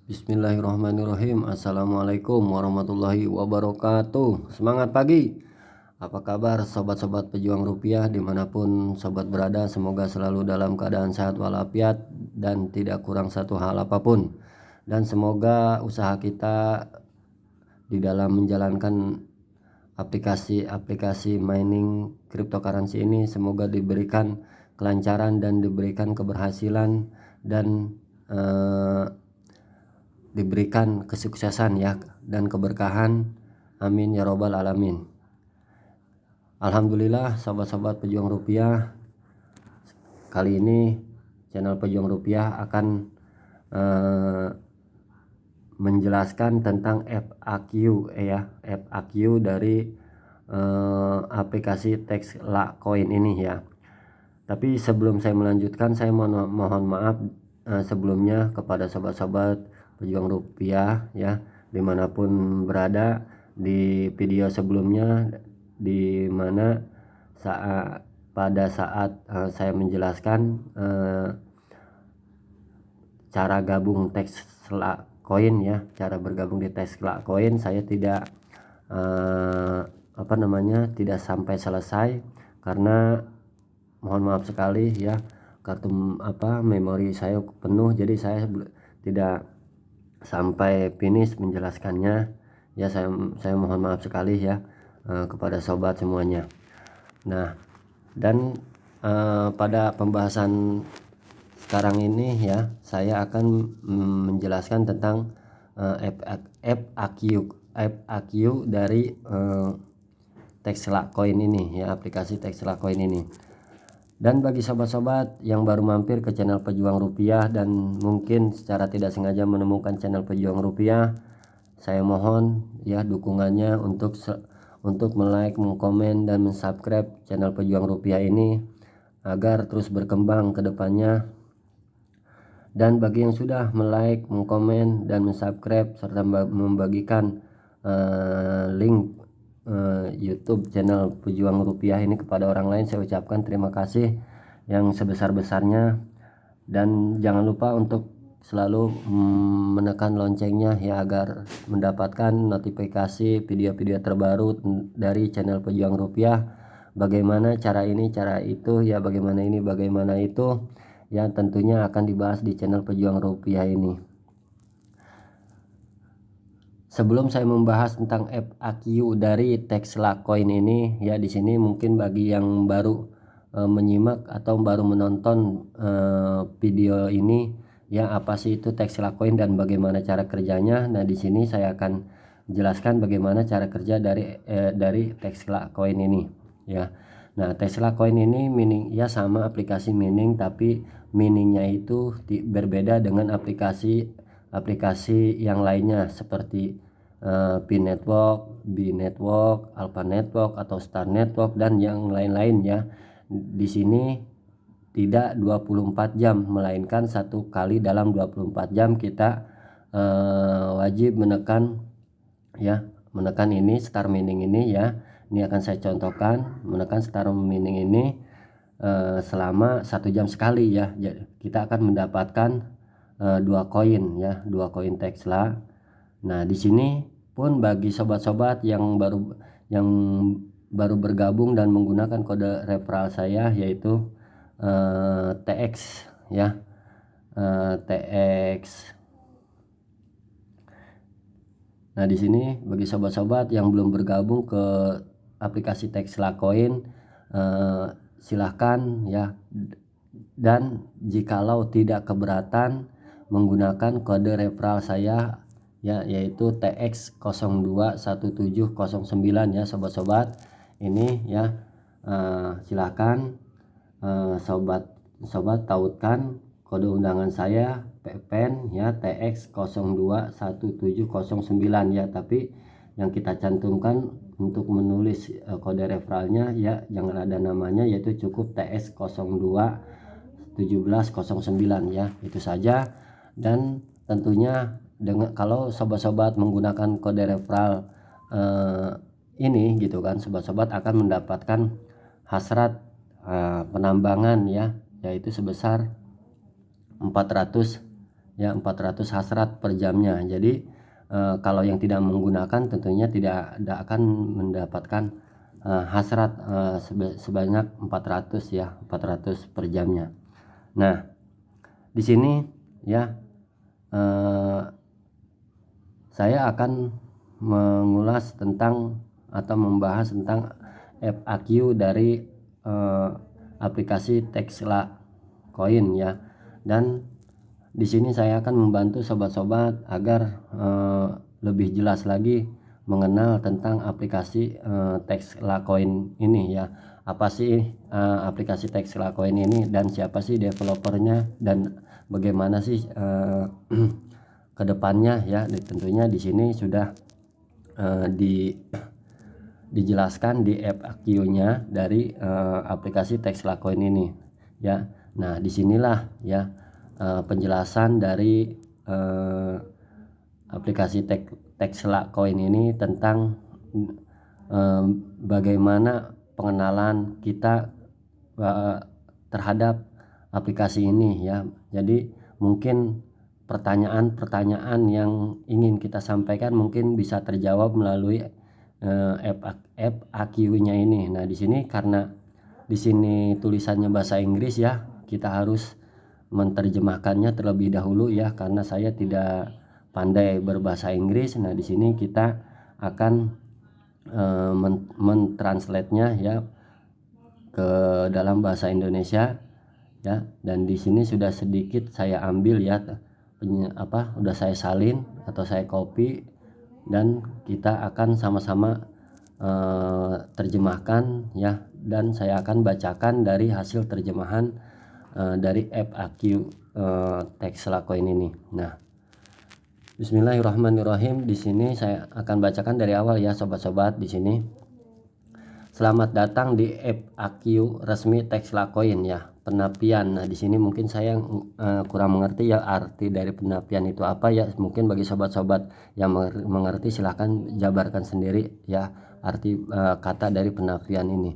Bismillahirrahmanirrahim. Assalamualaikum warahmatullahi wabarakatuh. Semangat pagi. Apa kabar sobat-sobat pejuang rupiah dimanapun sobat berada? Semoga selalu dalam keadaan sehat walafiat dan tidak kurang satu hal apapun. Dan semoga usaha kita di dalam menjalankan aplikasi mining cryptocurrency ini semoga diberikan kelancaran dan diberikan keberhasilan dan diberikan kesuksesan ya dan keberkahan, amin ya robbal alamin. Alhamdulillah sobat-sobat pejuang rupiah, kali ini channel pejuang rupiah akan menjelaskan tentang FAQ FAQ dari aplikasi Tesla Coin ini ya. Tapi sebelum saya melanjutkan, saya mohon maaf sebelumnya kepada sobat-sobat pejuang rupiah ya dimanapun berada. Di video sebelumnya di mana pada saat saya menjelaskan cara gabung Tesla Coin ya, cara bergabung di Tesla Coin, saya tidak tidak sampai selesai karena mohon maaf sekali ya, kartu memori saya penuh, jadi saya tidak sampai finish menjelaskannya ya. Saya mohon maaf sekali ya kepada sobat semuanya. Nah, dan pada pembahasan sekarang ini ya, saya akan menjelaskan tentang FAQ dari Tesla Coin ini ya, aplikasi Tesla Coin ini. Dan bagi sobat-sobat yang baru mampir ke channel Pejuang Rupiah dan mungkin secara tidak sengaja menemukan channel Pejuang Rupiah, saya mohon ya dukungannya untuk like, mengkomen dan mensubscribe channel Pejuang Rupiah ini agar terus berkembang ke depannya. Dan bagi yang sudah like, mengkomen dan mensubscribe serta membagikan link YouTube channel Pejuang Rupiah ini kepada orang lain, saya ucapkan terima kasih yang sebesar-besarnya. Dan jangan lupa untuk selalu menekan loncengnya ya agar mendapatkan notifikasi video-video terbaru dari channel Pejuang Rupiah. Bagaimana cara ini, cara itu ya, bagaimana ini, bagaimana itu ya, tentunya akan dibahas di channel Pejuang Rupiah ini. Sebelum saya membahas tentang FAQ dari Tesla Coin ini ya, di sini mungkin bagi yang baru menyimak atau baru menonton video ini ya, apa sih itu Tesla Coin dan bagaimana cara kerjanya. Nah, di sini saya akan jelaskan bagaimana cara kerja dari Tesla Coin ini ya. Nah, Tesla Coin ini mining ya, sama aplikasi mining, tapi miningnya itu berbeda dengan aplikasi yang lainnya seperti Pi Network, B Network, Alpha Network atau Star Network dan yang lain-lain ya. Di sini tidak 24 jam melainkan satu kali dalam 24 jam kita wajib menekan ini Star Mining ini ya. Ini akan saya contohkan, menekan Star Mining ini selama 1 jam sekali ya. Jadi kita akan mendapatkan 2 koin ya, 2 koin Tesla. Nah, di sini pun bagi sobat-sobat yang baru bergabung dan menggunakan kode referral saya yaitu TX ya, TX. Nah, di sini bagi sobat-sobat yang belum bergabung ke aplikasi Tesla Coin, silahkan ya, dan jikalau tidak keberatan menggunakan kode referral saya ya, yaitu TX021709 ya sobat-sobat. Ini ya silakan sobat tautkan kode undangan saya PPN ya, TX021709 ya, tapi yang kita cantumkan untuk menulis kode referralnya ya jangan ada namanya, yaitu cukup TX021709 ya, itu saja. Dan tentunya kalau sobat-sobat menggunakan kode referral ini gitu kan, sobat-sobat akan mendapatkan hasrat penambangan ya, yaitu sebesar 400 ya 400 hasrat per jamnya. Jadi kalau yang tidak menggunakan tentunya tidak akan mendapatkan hasrat sebanyak 400 ya, 400 per jamnya. Nah, di sini ya saya akan mengulas tentang atau membahas tentang FAQ dari aplikasi Tesla Coin ya. Dan di sini saya akan membantu sobat-sobat agar lebih jelas lagi mengenal tentang aplikasi Tesla Coin ini ya. Apa sih aplikasi Tesla Coin ini dan siapa sih developernya dan bagaimana sih kedepannya ya. Tentunya di sini sudah dijelaskan di FAQ-nya dari aplikasi Tesla Coin ini ya. Nah, disinilah ya penjelasan dari aplikasi Tesla Coin ini tentang bagaimana pengenalan kita terhadap aplikasi ini ya. Jadi mungkin pertanyaan-pertanyaan yang ingin kita sampaikan mungkin bisa terjawab melalui FAQ-nya ini. Nah, di sini karena di sini tulisannya bahasa Inggris ya, kita harus menerjemahkannya terlebih dahulu ya, karena saya tidak pandai berbahasa Inggris. Nah, di sini kita akan mentranslate-nya ya ke dalam bahasa Indonesia ya. Dan di sini sudah sedikit saya ambil ya, udah saya salin atau saya copy, dan kita akan sama-sama terjemahkan ya, dan saya akan bacakan dari hasil terjemahan dari FAQ Tesla Coin ini. Nah, Bismillahirrahmanirrahim. Di sini saya akan bacakan dari awal ya sobat-sobat. Di sini, selamat datang di FAQ resmi Tesla Coin ya, penapian. Nah, di sini mungkin saya kurang mengerti ya arti dari penapian itu apa ya. Mungkin bagi sobat-sobat yang mengerti silahkan jabarkan sendiri ya arti kata dari penapian ini.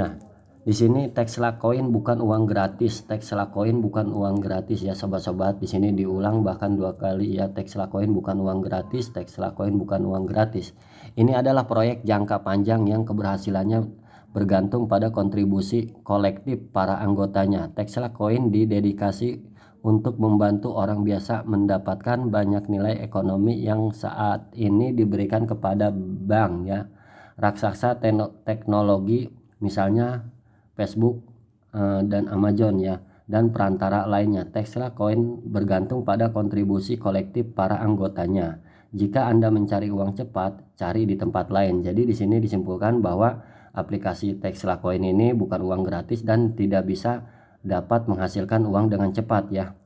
Nah, di sini Tesla Coin bukan uang gratis. Tesla Coin bukan uang gratis ya sobat-sobat. Di sini diulang bahkan 2 kali ya, Tesla Coin bukan uang gratis. Tesla Coin bukan uang gratis. Ini adalah proyek jangka panjang yang keberhasilannya bergantung pada kontribusi kolektif para anggotanya. Tesla Coin didedikasi untuk membantu orang biasa mendapatkan banyak nilai ekonomi yang saat ini diberikan kepada bank ya, raksasa teknologi misalnya Facebook dan Amazon ya, dan perantara lainnya. Tesla Coin bergantung pada kontribusi kolektif para anggotanya. Jika Anda mencari uang cepat, cari di tempat lain. Jadi di sini disimpulkan bahwa aplikasi Tesla Coin ini bukan uang gratis dan tidak bisa dapat menghasilkan uang dengan cepat ya.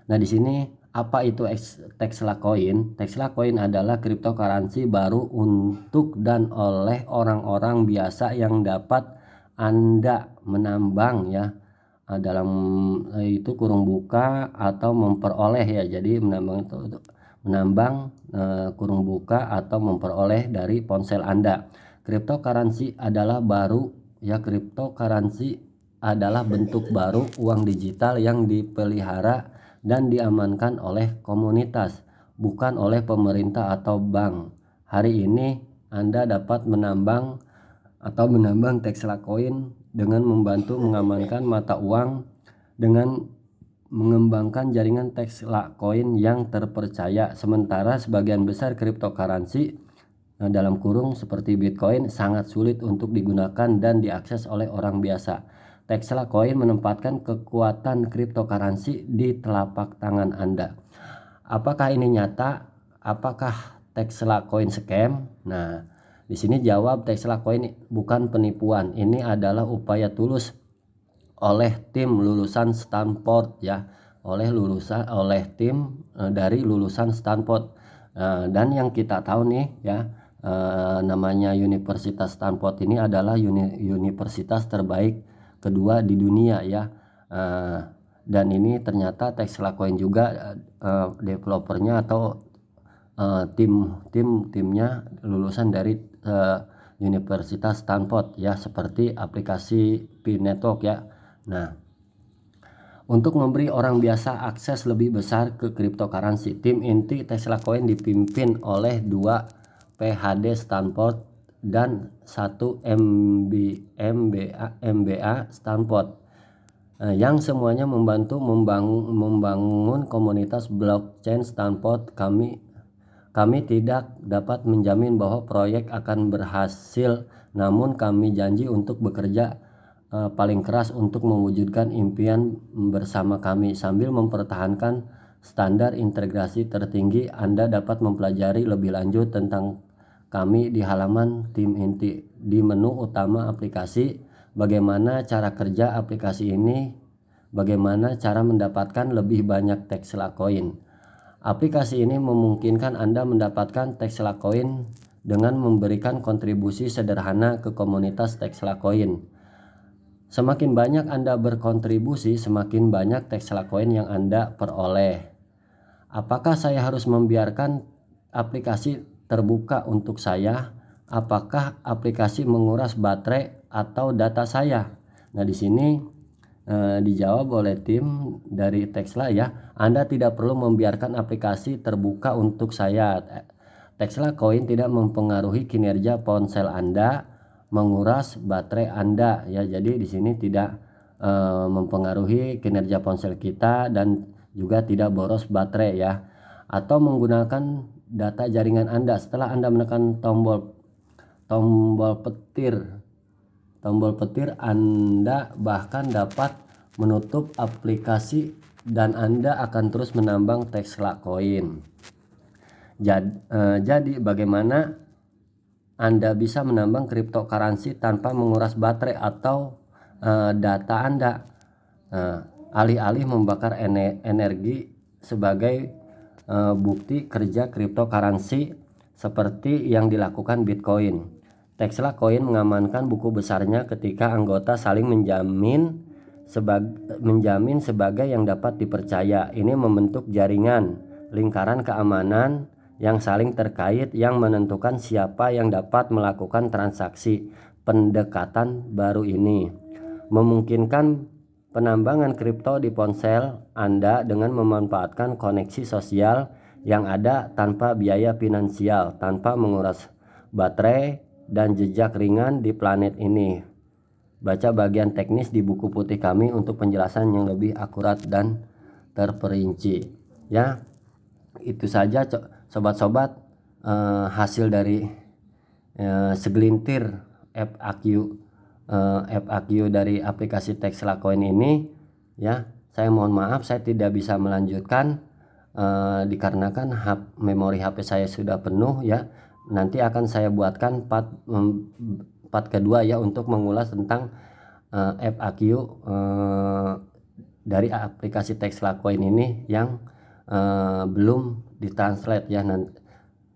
Nah, di sini apa itu Tesla Coin? Tesla Coin adalah cryptocurrency baru untuk dan oleh orang-orang biasa yang dapat Anda menambang ya, dalam itu kurung buka atau memperoleh ya. Jadi menambang kurung buka atau memperoleh dari ponsel Anda. Cryptocurrency adalah baru ya, cryptocurrency adalah bentuk baru uang digital yang dipelihara dan diamankan oleh komunitas, bukan oleh pemerintah atau bank. Hari ini Anda dapat menambang Tesla Coin dengan membantu mengamankan mata uang dengan mengembangkan jaringan Tesla Coin yang terpercaya. Sementara sebagian besar cryptocurrency dalam kurung seperti Bitcoin sangat sulit untuk digunakan dan diakses oleh orang biasa. Tesla Coin menempatkan kekuatan cryptocurrency di telapak tangan Anda. Apakah ini nyata? Apakah Tesla Coin scam? Nah, di sini jawab, Tesla Coin bukan penipuan. Ini adalah upaya tulus oleh tim lulusan Stanford ya, oleh tim dari lulusan Stanford. Dan yang kita tahu nih ya, namanya Universitas Stanford ini adalah universitas terbaik kedua di dunia ya. Dan ini ternyata Tesla Coin juga developernya atau timnya lulusan dari Universitas Stanford ya, seperti aplikasi P-Network ya. Nah, Untuk memberi orang biasa akses lebih besar ke cryptocurrency, tim inti Tesla Coin dipimpin oleh 2 PhD Stanford dan 1 MBA Stanford, yang semuanya membantu membangun komunitas blockchain Stanford. Kami tidak dapat menjamin bahwa proyek akan berhasil, namun kami janji untuk bekerja paling keras untuk mewujudkan impian bersama kami sambil mempertahankan standar integrasi tertinggi. Anda dapat mempelajari lebih lanjut tentang kami di halaman tim inti. Di menu utama aplikasi, bagaimana cara kerja aplikasi ini, bagaimana cara mendapatkan lebih banyak Tesla Coin. Aplikasi ini memungkinkan Anda mendapatkan Tesla Coin dengan memberikan kontribusi sederhana ke komunitas Tesla Coin. Semakin banyak Anda berkontribusi, semakin banyak Tesla Coin yang Anda peroleh. Apakah saya harus membiarkan aplikasi terbuka untuk saya? Apakah aplikasi menguras baterai atau data saya? Nah, di sini dijawab oleh tim dari Tesla ya. Anda tidak perlu membiarkan aplikasi terbuka untuk saya. Tesla Coin tidak mempengaruhi kinerja ponsel Anda, menguras baterai Anda ya. Jadi di sini tidak mempengaruhi kinerja ponsel kita dan juga tidak boros baterai ya. Atau menggunakan data jaringan Anda. Setelah Anda menekan tombol petir, Anda bahkan dapat menutup aplikasi dan Anda akan terus menambang Tesla Coin. Jadi bagaimana Anda bisa menambang cryptocurrency tanpa menguras baterai atau data Anda? Alih-alih membakar energi sebagai bukti kerja cryptocurrency seperti yang dilakukan Bitcoin. Tesla Coin mengamankan buku besarnya ketika anggota saling menjamin sebagai yang dapat dipercaya. Ini membentuk jaringan lingkaran keamanan yang saling terkait yang menentukan siapa yang dapat melakukan transaksi. Pendekatan baru ini memungkinkan penambangan kripto di ponsel Anda dengan memanfaatkan koneksi sosial yang ada tanpa biaya finansial, tanpa menguras baterai dan jejak ringan di planet ini. Baca bagian teknis di buku putih kami untuk penjelasan yang lebih akurat dan terperinci. Ya, itu saja sobat-sobat hasil dari segelintir FAQ dari aplikasi Tesla Coin ini ya. Saya mohon maaf saya tidak bisa melanjutkan dikarenakan memori HP saya sudah penuh ya. Nanti akan saya buatkan part kedua ya untuk mengulas tentang FAQ dari aplikasi Tesla Coin ini yang belum ditranslate ya.